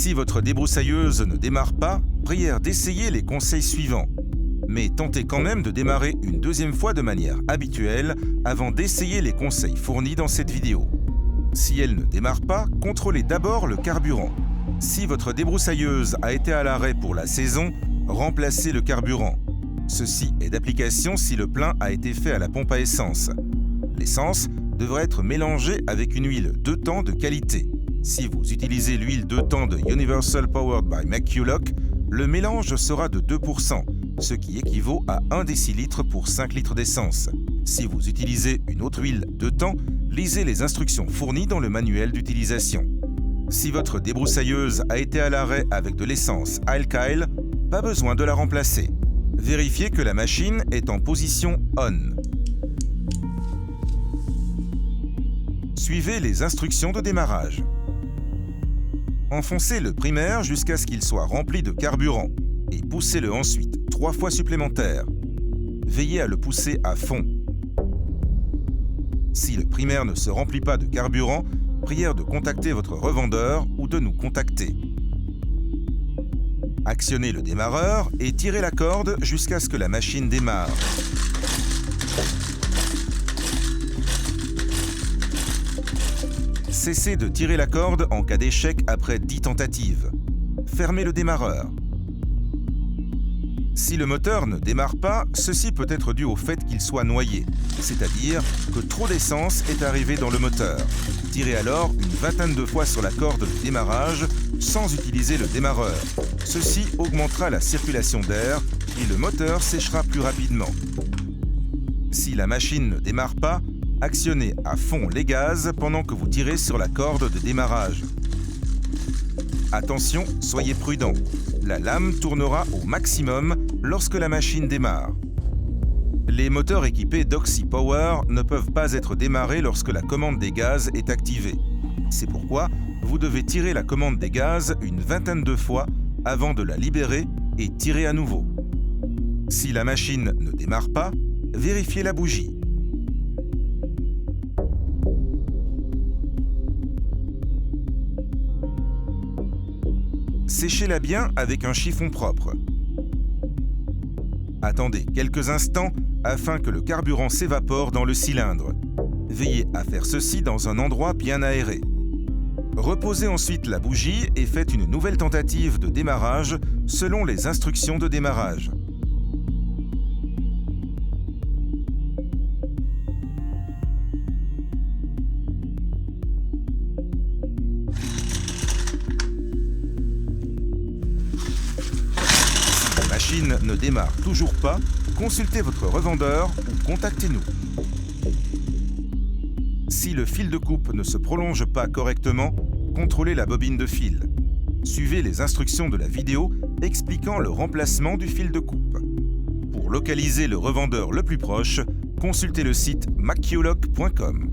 Si votre débroussailleuse ne démarre pas, prière d'essayer les conseils suivants. Mais tentez quand même de démarrer une deuxième fois de manière habituelle avant d'essayer les conseils fournis dans cette vidéo. Si elle ne démarre pas, contrôlez d'abord le carburant. Si votre débroussailleuse a été à l'arrêt pour la saison, remplacez le carburant. Ceci est d'application si le plein a été fait à la pompe à essence. L'essence devrait être mélangée avec une huile 2 temps de qualité. Si vous utilisez l'huile 2 temps de Universal Powered by McCulloch, le mélange sera de 2%, ce qui équivaut à 1 décilitre pour 5 litres d'essence. Si vous utilisez une autre huile 2 temps, lisez les instructions fournies dans le manuel d'utilisation. Si votre débroussailleuse a été à l'arrêt avec de l'essence alkyle, pas besoin de la remplacer. Vérifiez que la machine est en position ON. Suivez les instructions de démarrage. Enfoncez le primaire jusqu'à ce qu'il soit rempli de carburant et poussez-le ensuite 3 fois supplémentaires. Veillez à le pousser à fond. Si le primaire ne se remplit pas de carburant, prière de contacter votre revendeur ou de nous contacter. Actionnez le démarreur et tirez la corde jusqu'à ce que la machine démarre. Cessez de tirer la corde en cas d'échec après 10 tentatives. Fermez le démarreur. Si le moteur ne démarre pas, ceci peut être dû au fait qu'il soit noyé, c'est-à-dire que trop d'essence est arrivée dans le moteur. Tirez alors une vingtaine de fois sur la corde de démarrage sans utiliser le démarreur. Ceci augmentera la circulation d'air et le moteur séchera plus rapidement. Si la machine ne démarre pas, actionnez à fond les gaz pendant que vous tirez sur la corde de démarrage. Attention, soyez prudent. La lame tournera au maximum lorsque la machine démarre. Les moteurs équipés d'Oxy Power ne peuvent pas être démarrés lorsque la commande des gaz est activée. C'est pourquoi vous devez tirer la commande des gaz une vingtaine de fois avant de la libérer et tirer à nouveau. Si la machine ne démarre pas, vérifiez la bougie. Séchez-la bien avec un chiffon propre. Attendez quelques instants afin que le carburant s'évapore dans le cylindre. Veillez à faire ceci dans un endroit bien aéré. Reposez ensuite la bougie et faites une nouvelle tentative de démarrage selon les instructions de démarrage. Si la machine ne démarre toujours pas, consultez votre revendeur ou contactez-nous. Si le fil de coupe ne se prolonge pas correctement, contrôlez la bobine de fil. Suivez les instructions de la vidéo expliquant le remplacement du fil de coupe. Pour localiser le revendeur le plus proche, consultez le site mcculloch.com.